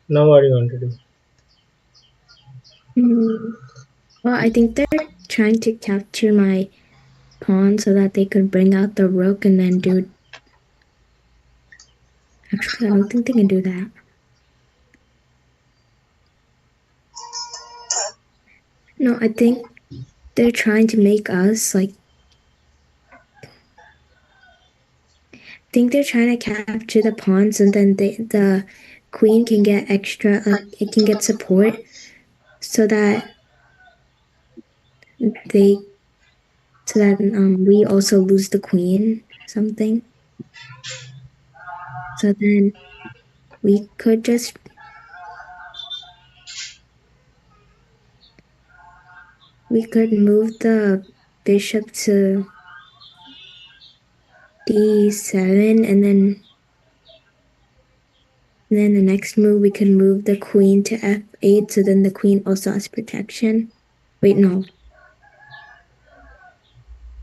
Now what do you want to do? Mm, well, I think they're trying to capture my pawn so that they could bring out the rook and then do. Actually, I don't think they can do that. No, I think they're trying to make us like. I think they're trying to capture the pawns and then the queen can get extra, like it can get support so that they we also lose the queen something. So then we could just we could move the bishop to d7 and then the next move we could move the queen to f8 so then the queen also has protection. Wait, no,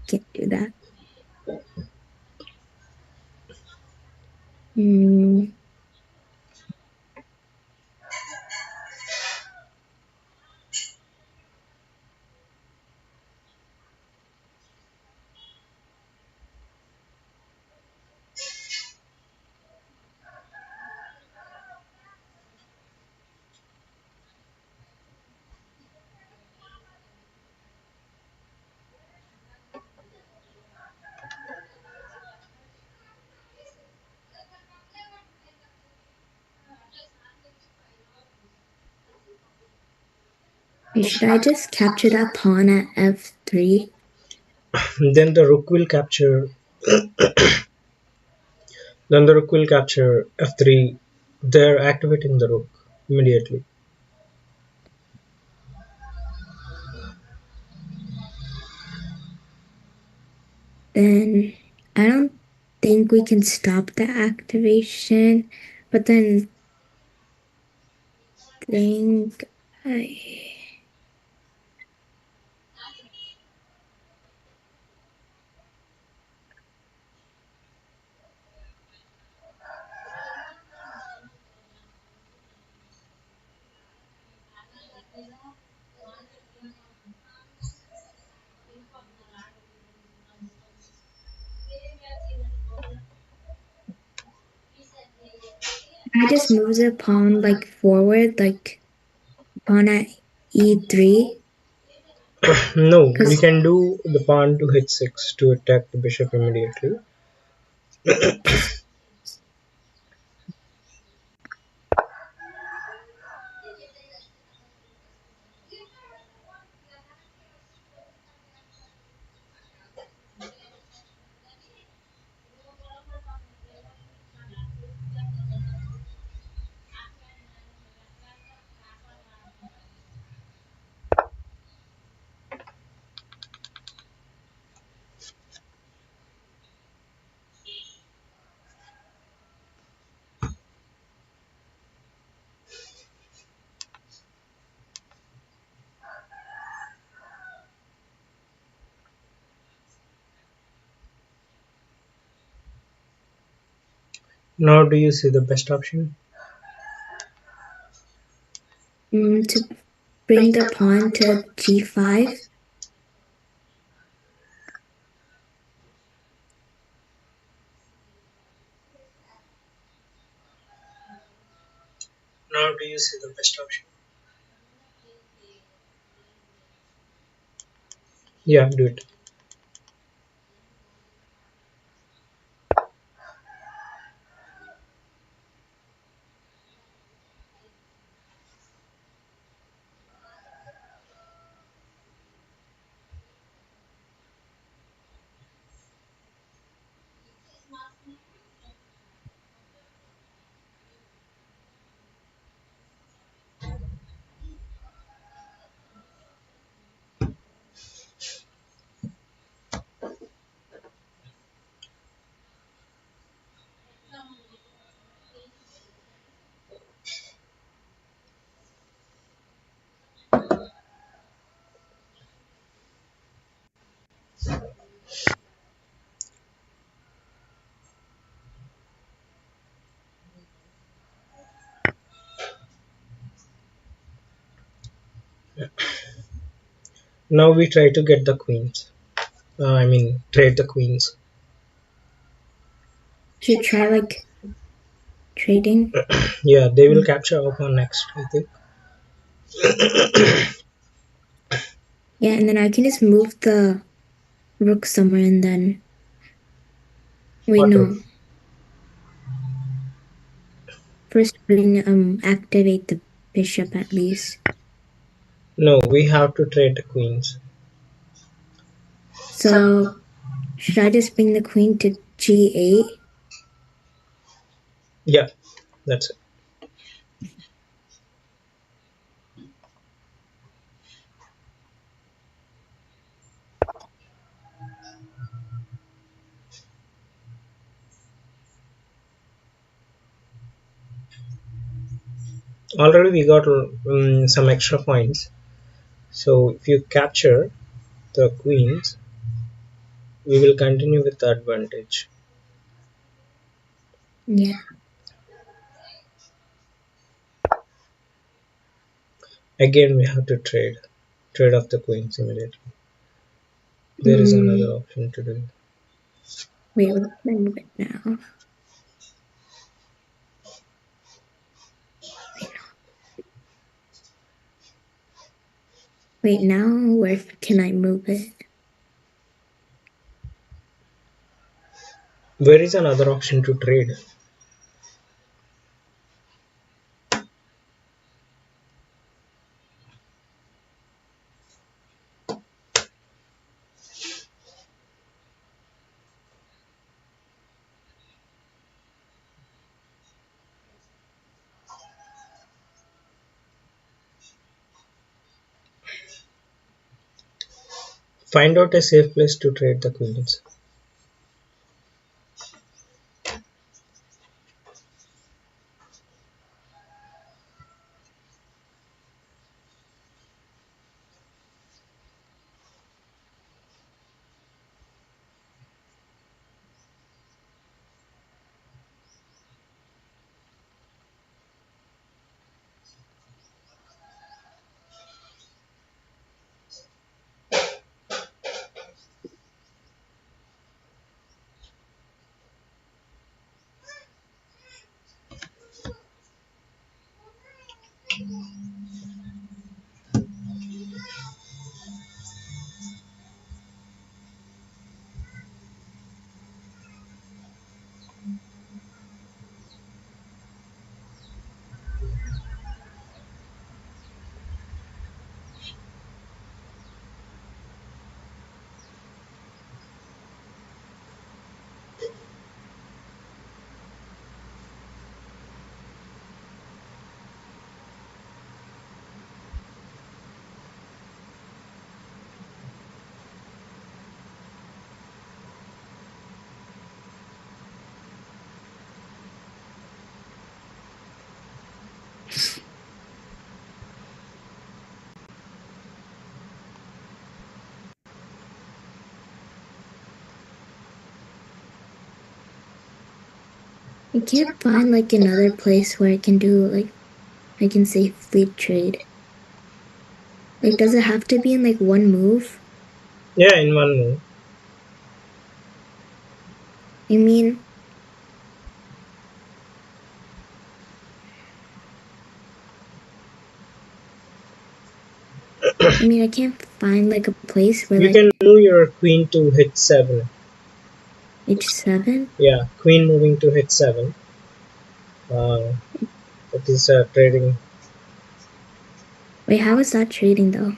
can't do that. Hmm. Should I just capture that pawn at f3? Then the rook will capture. Then the rook will capture f3. They're activating the rook immediately. Then I don't think we can stop the activation, but then think I I just move the pawn like forward, like pawn at e3, No, we because can do the pawn to h6 to attack the bishop immediately. Now, do you see the best option? to bring the pawn to g5. Now, do you see the best option? Yeah, do it. Now we try to get the queens. I mean, trade the queens. Should try like trading. Yeah, they will capture our pawn next, I think. Yeah, and then I can just move the rook somewhere and then wait, What no. if? First bring activate the bishop at least. No, we have to trade the queens. So should I just bring the queen to g8? Yeah, that's it. Already we got some extra points. So if you capture the queens, we will continue with the advantage. Yeah. Again, we have to trade off the queens immediately. There is another Hmm. option to do. Wait, let me move it now. Wait, no. Wait, now where can I move it? Where is another option to trade? Find out a safe place to trade the queens. I can't find like another place where I can do like I can safely trade. Like, does it have to be in like one move? Yeah, in one move. I mean, I can't find like a place where You like can move your queen to h7. h7. Yeah, queen moving to h7. Uh, that is trading. Wait, how is that trading though?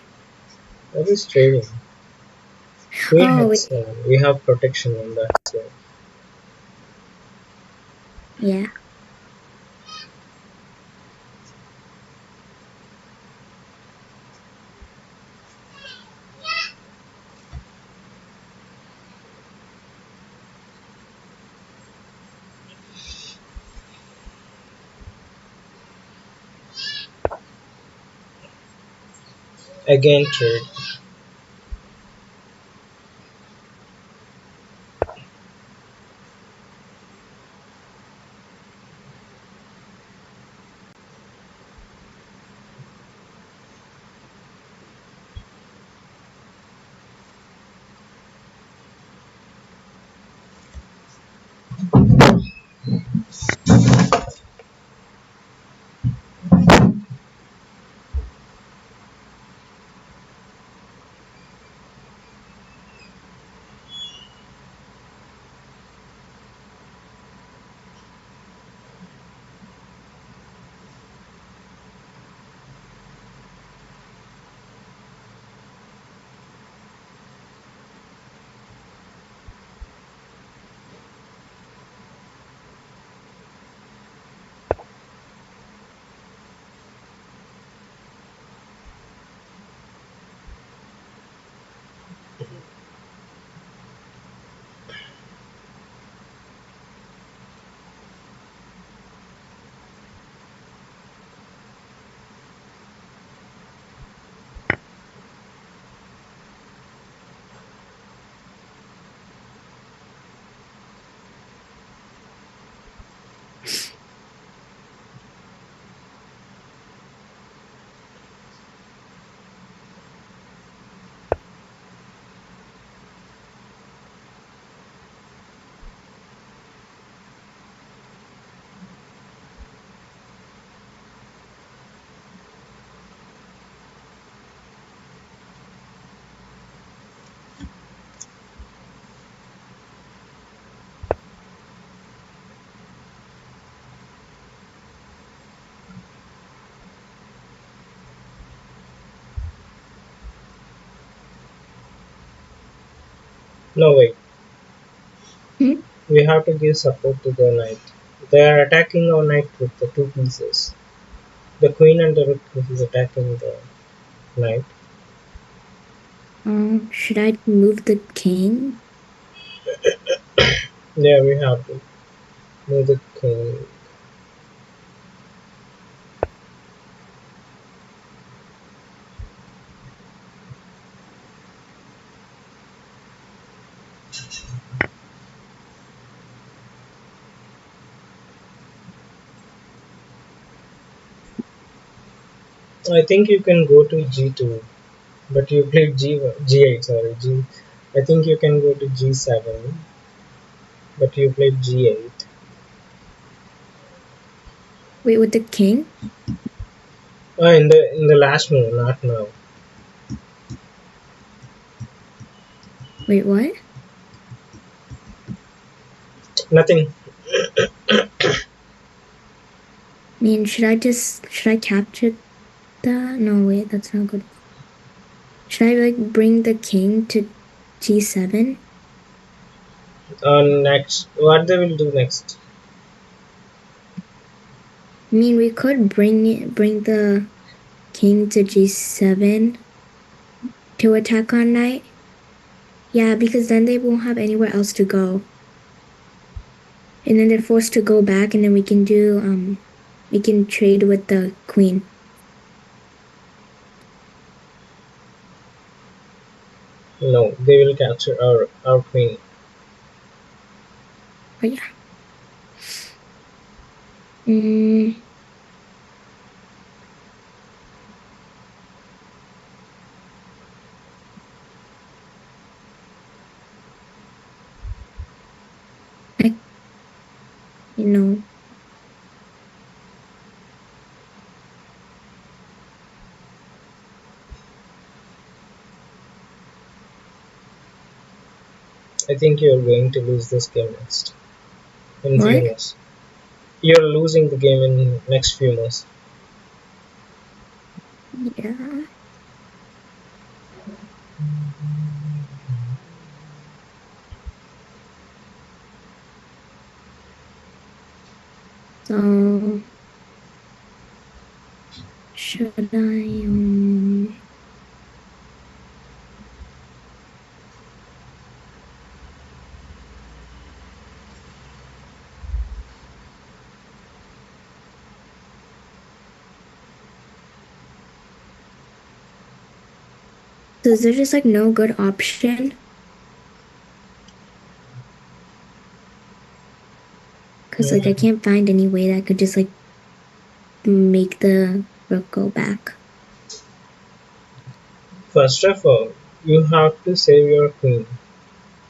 That is trading. Queen Oh, wait, h7. We have protection on that side. yeah. Again trade. No, wait. Hmm? We have to give support to the knight. They are attacking our knight with the two pieces. The queen and the rook is attacking the knight. Should I move the king? Yeah, we have to move the king. I think you can go to g2, but you played g8. Sorry, g. I think you can go to g7, but you played g8. Wait, with the king? In the last move, not now. Wait, what? Nothing. I mean, should I capture that? No, wait, that's not good. Should I like bring the king to g7? Next, what they will do next? I mean, we could bring the king to g7 to attack on knight. Yeah, because then they won't have anywhere else to go. And then they're forced to go back and then we can trade with the queen. No, they will capture our queen. Oh yeah. Mm, I you know. I think you are going to lose this game next in few What? moves. You're losing the game in next few moves. Yeah. So should I so is there just like no good option? Cause like I Mhm. can't find any way that I could just like make the rook go back. First of all, you have to save your queen.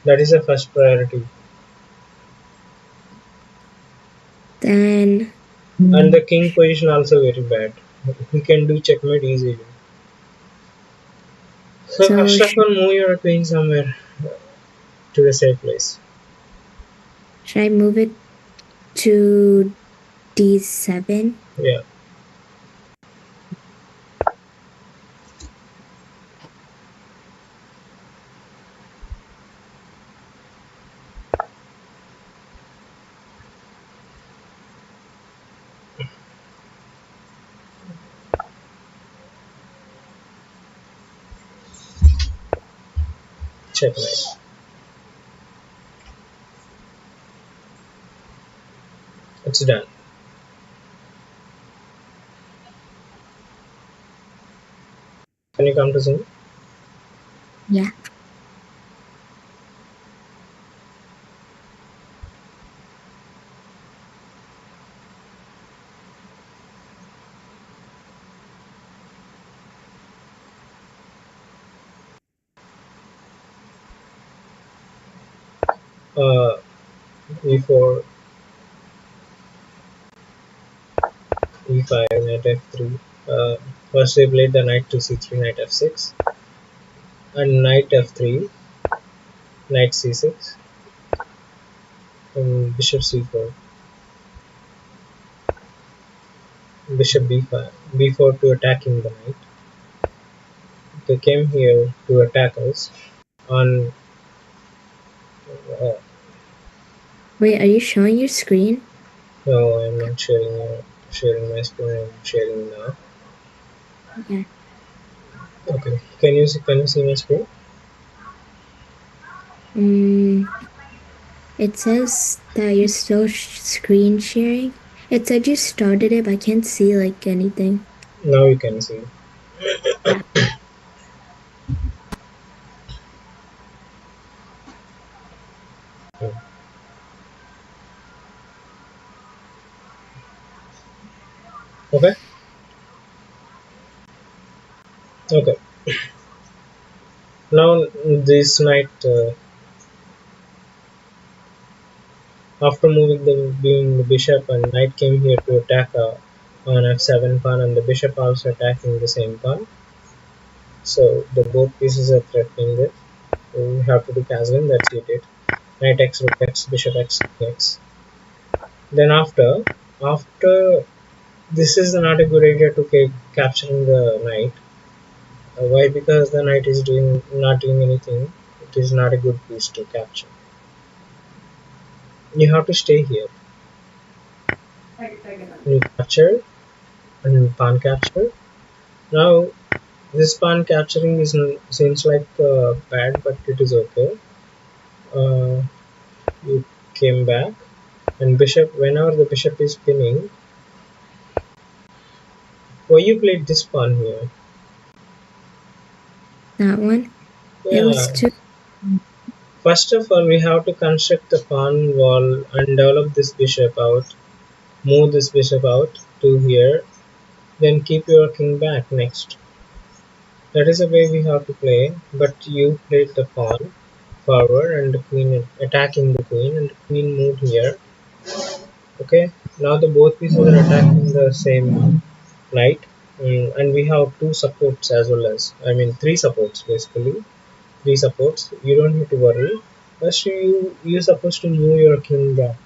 That is the first priority. Then And the king position also very bad. He can do checkmate easily. So so first of all, move your queen somewhere to a safe place. should I move it to d7? Yeah, checkmate. It's done. Can you come to Zoom? Yeah. Uh, e4, e5, knight f3. First we played the knight to c3, knight f6, and knight f3, knight c6, and bishop c4, bishop b5, b4 to attacking the knight. They came here to attack us. On Uh, Wait, are you showing your screen? no, I'm not sharing my screen. I'm sharing now. Okay. Okay. Can you see my screen? Um, it says that you're still screen sharing. It said you started it, but I can't see like anything. Now you can see. Yeah. Hmm. Okay. Okay. Now this knight, after moving the bishop, and knight came here to attack on f7 pawn, and the bishop also attacking the same pawn. So the both pieces are threatening it. So we have to do castling. That's you did. Knight x, rook x, bishop x, king x. Then after this is not a good idea to capturing the knight. Why? Because the knight is doing not doing anything. It is not a good piece to capture. You have to stay here. You capture and pawn capture. Now this pawn capturing is seems like bad, but it is okay. Uh, you came back, and bishop. Whenever the bishop is pinning, why you played this pawn here? That one. It was Yeah. too. First of all, we have to construct the pawn wall and develop this bishop out. Move this bishop out to here. Then keep your king back next. That is the way we have to play. But you played the pawn forward and the queen attacking the queen, and the queen moved here. Okay. Now the both pieces are attacking the same knight. And we have two supports as well as, I mean, three supports basically. Three supports. You don't need to worry. First, you're supposed to move your king back,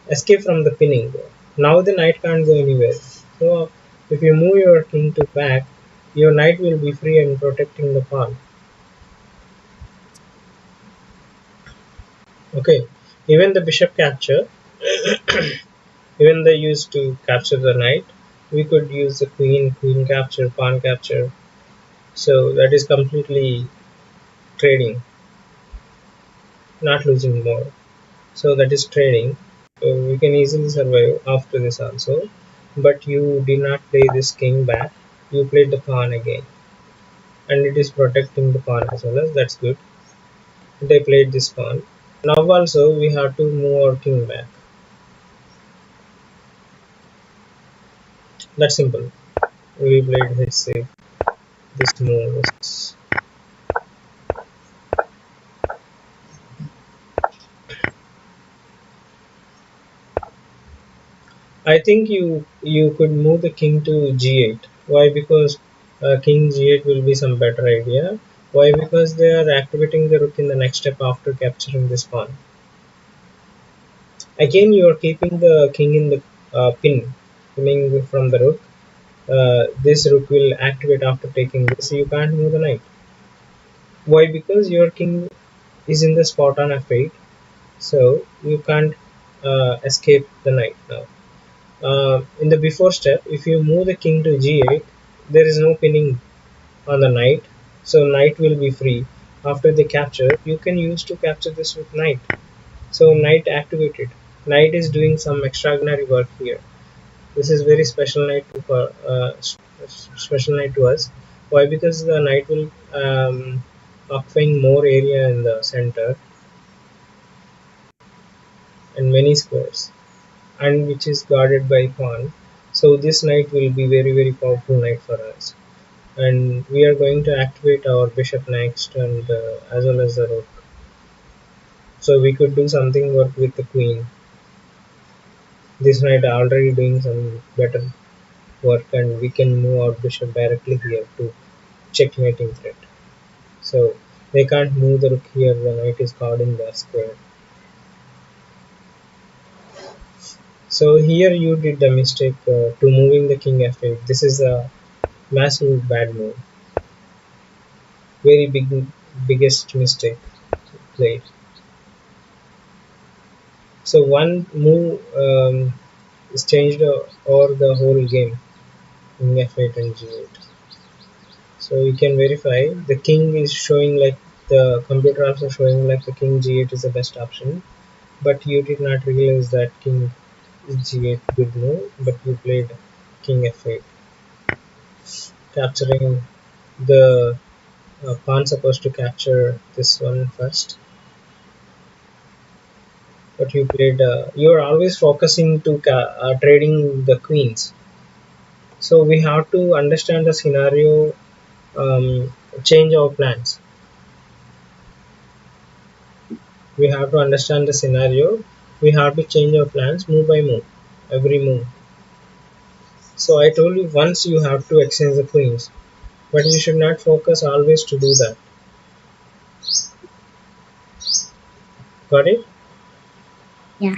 escape from the pinning. Now the knight can't go anywhere. So if you move your king to back, your knight will be free and protecting the pawn. Okay. Even the bishop capture, even they used to capture the knight, we could use the queen capture, pawn capture. So that is completely trading, not losing more. So that is trading. We can easily survive after this also. But you did not play this king back. You played the pawn again, and it is protecting the pawn as well as that's good. They played this pawn. Now also we have to move our king back. That's simple. We played this move. I think you could move the king to g8. Why? Because king g8 will be some better idea. Why? Because they are activating the rook in the next step after capturing this pawn. Again, you are keeping the king in the pinning from the rook. This rook will activate after taking this. You can't move the knight. Why? Because your king is in the spot on f8, so you can't escape the knight now. In the before step, if you move the king to g8, there is no pinning on the knight, so knight will be free. After the capture, you can use to capture this with knight. So knight activated. Knight is doing some extraordinary work here. This is very special knight for special knight to us. Why? Because the knight will occupying more area in the center and many squares, and which is guarded by pawn. So this knight will be very powerful knight for us. And we are going to activate our bishop next, and as well as the rook. So we could do something work with the queen. This knight already doing some better work, and we can move our bishop directly here to checkmating threat. So they can't move the rook here. The knight is guarding the square. So here you did the mistake to moving the king f8. This is a massive bad move. Very biggest mistake played. So one move is changed over the whole game in F8 and G8. So you can verify the king is showing like the computer also showing like the king G8 is the best option, but you did not realize that king G8 good move, but you played king F8, capturing the pawn supposed to capture this one first, but you played. You are always focusing to trading the queens. So we have to understand the scenario, change our plans. We have to understand the scenario. We have to change our plans move by move, every move. So I told you once you have to exchange the queens, but you should not focus always to do that. Got it? Yeah.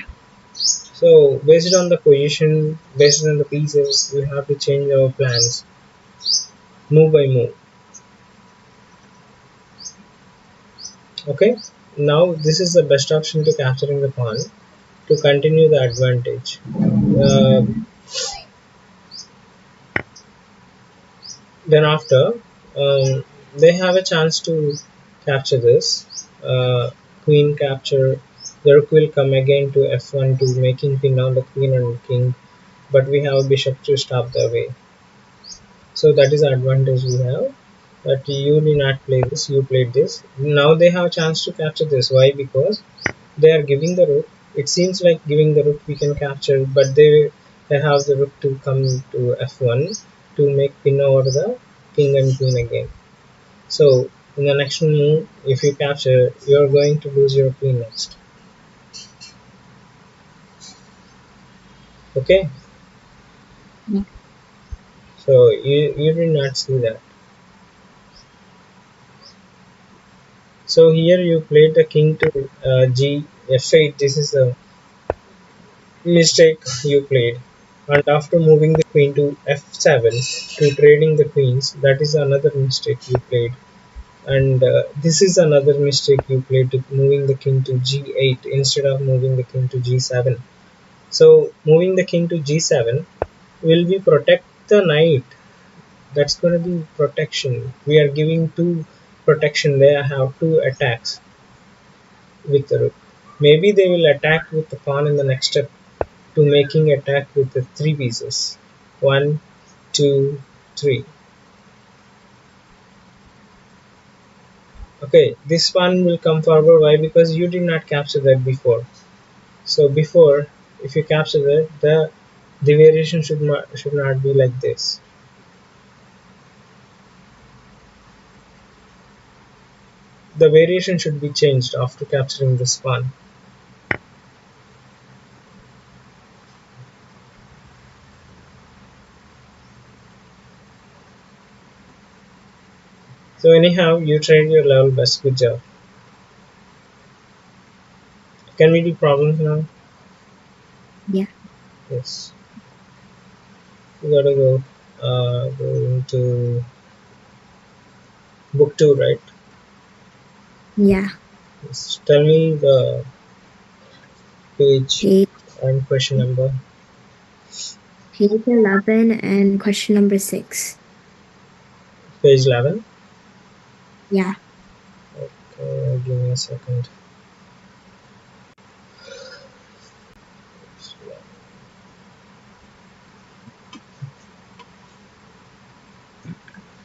So based on the position, based on the pieces, we have to change our plans move by move. Okay. Now this is the best option to capturing the pawn to continue the advantage. Then after, they have a chance to capture this. Queen capture. The rook will come again to f1 to making pin on the queen and king, but we have bishop to stop the way. So that is the advantage we have. But you did not play this, you played this. Now they have a chance to capture this. Why? Because they are giving the rook. It seems like giving the rook we can capture, but they have the rook to come to f1 to make pin over the king and queen again. So in the next move, if you capture, you are going to lose your queen next. Okay, Yeah. so you did not see that. So here you played the king to g f8. This is the mistake you played. And after moving the queen to f7 to trading the queens, that is another mistake you played. And this is another mistake you played to moving the king to g8 instead of moving the king to g7. So moving the king to g7 will be protect the knight. That's going to be protection. We are giving two protection. They have two attacks with the rook. Maybe they will attack with the pawn in the next step to making attack with the three pieces. One, two, three. Okay, this pawn will come forward. Why? Because you did not capture that before. So before, if you capture that, the variation should not be like this. The variation should be changed after capturing this pawn. So anyhow, you tried your level best. Good job. Can we do problems now? Yeah. Yes. We gotta go into book two, right? Yeah. Yes. Tell me the page Page and question number. page 11 and question number 6. Page 11. Yeah. Okay, give me a second.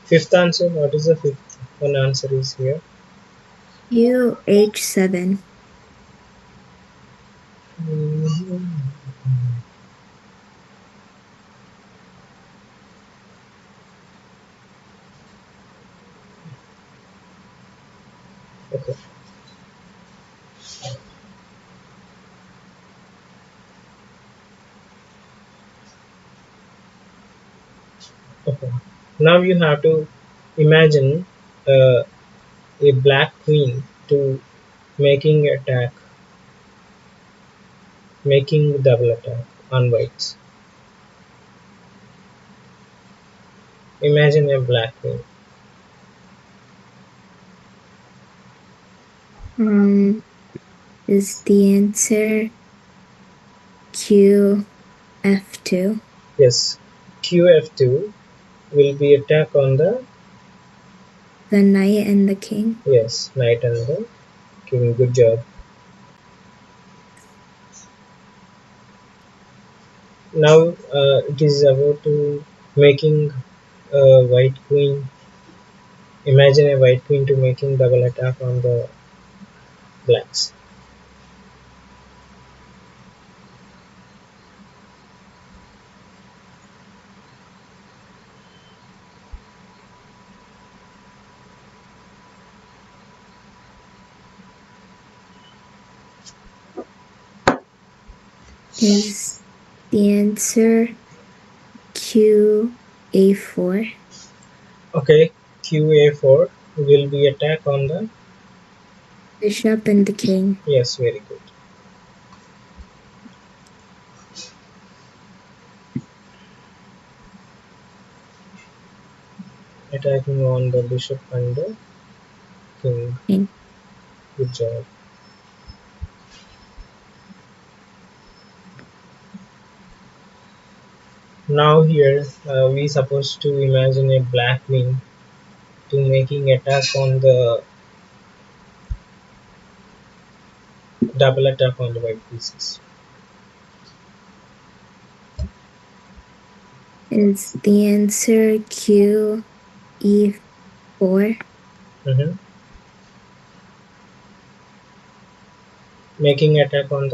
Fifth answer. What is the fifth one answer is here? QH7. Mhm. Okay. Okay. Now you have to imagine uh, a black queen to making attack, making double attack on whites. Imagine a black queen. Um is the answer Q F2. Yes, QF2 will be attack on The knight and the king. yes, knight and the king. Good job. Now it is about to making a white queen. Imagine a white queen to making double attack on the blacks. Is the answer Q A4? Okay, QA4 will be attack on the Bishop and the king. yes, very good. Attacking on the bishop and the king. King. Good job. Now here we supposed to imagine a black queen to making attack on the double attack on the white pieces. Is the answer Q E4? Mm-hmm. Making attack on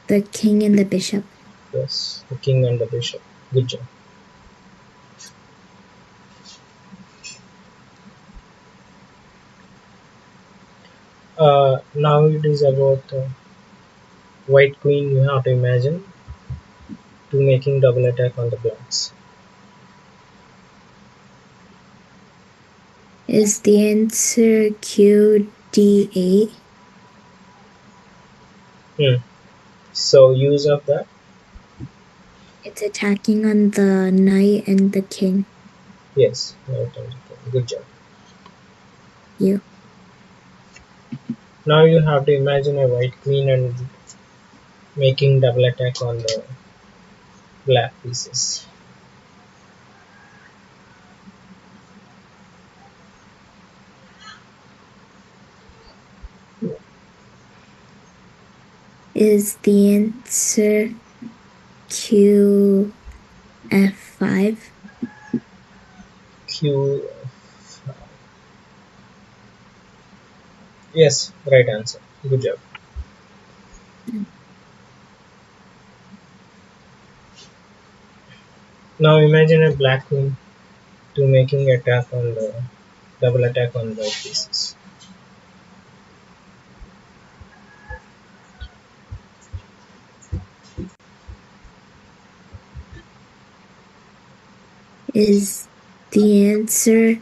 The king and the bishop. yes, the king and the bishop. Good job. Now it is about white queen. You have to imagine to making double attack on the blacks. Is the answer Q D8? So use of that. It's attacking on the knight and the king. Yes, knight and the king. Good job. You. Now you have to imagine a white queen and making double attack on the black pieces. Is the answer Q F5? Q. Yes, right answer. Good job. Now imagine a black queen to making attack on the double attack on white pieces. Is the answer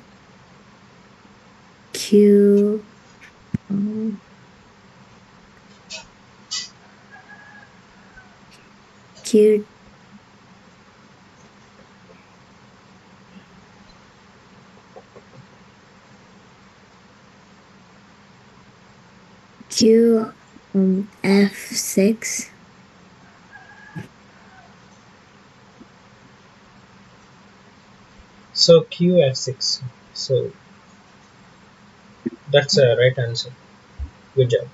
Q Q Q F6? So QF6. So that's a right answer. Good job.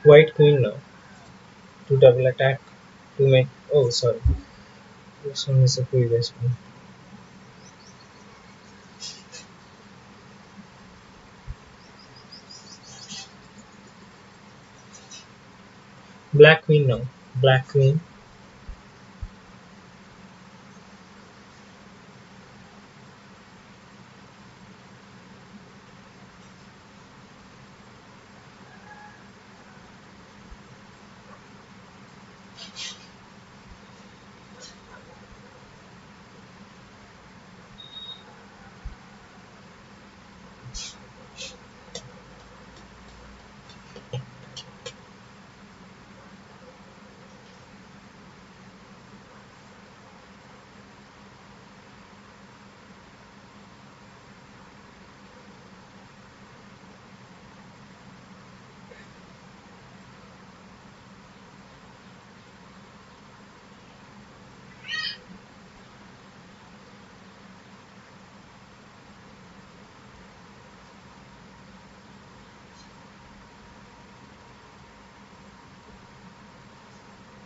White queen now to double attack to make. Oh, sorry. This one is the previous one. Black queen now. Black queen.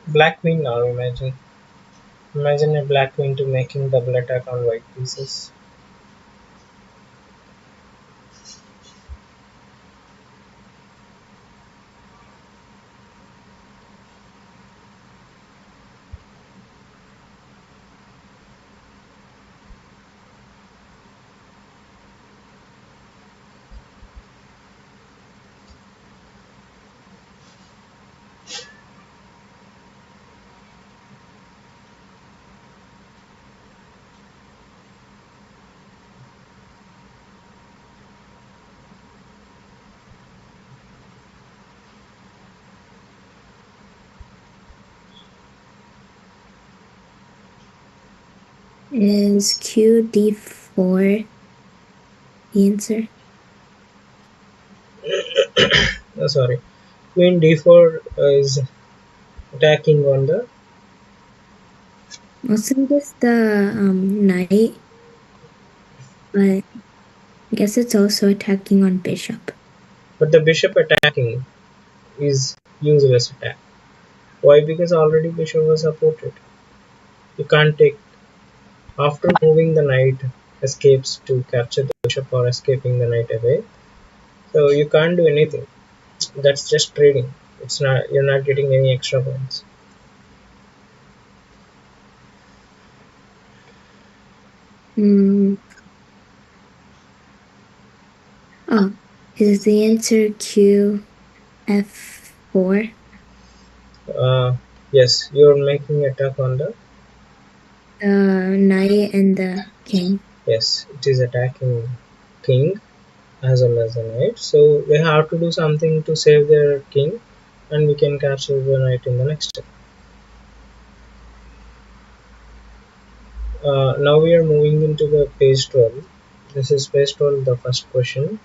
Black queen now, imagine. Imagine a black queen to making double attack on white pieces. Is Q D4 the answer? Sorry. Queen d4 is attacking on the. Wasn't this the knight? But I guess it's also attacking on bishop. But the bishop attacking is useless attack. Why? Because already bishop was supported. You can't take. After moving the knight escapes to capture the bishop or escaping the knight away. So you can't do anything. That's just trading. It's not. You're not getting any extra points. Hmm. Oh, is the answer Q F4? Yes, you're making attack on the. The knight and the king. Yes, it is attacking king as well as the knight. So they have to do something to save their king, and we can capture the knight in the next step. Now we are moving into the page 12. This is page 12, the first question.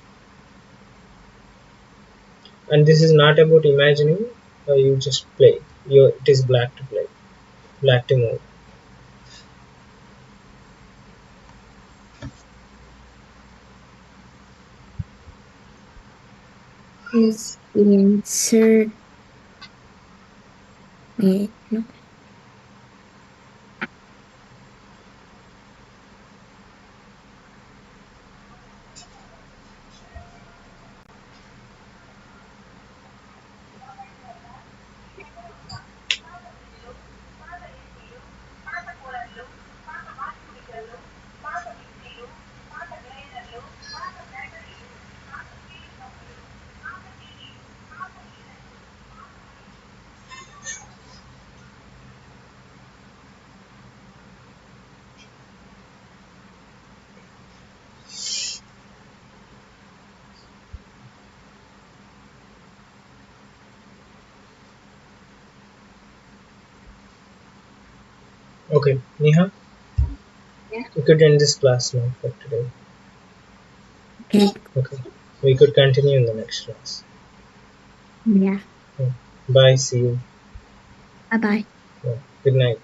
And this is not about imagining, you just play. It is black to play, black to move. Is the answer. Wait, no. Okay, Neha, Yeah. we could end this class now for today. Okay. Okay, we could continue in the next class. Yeah. Bye, see you. Bye bye. Yeah. Good night.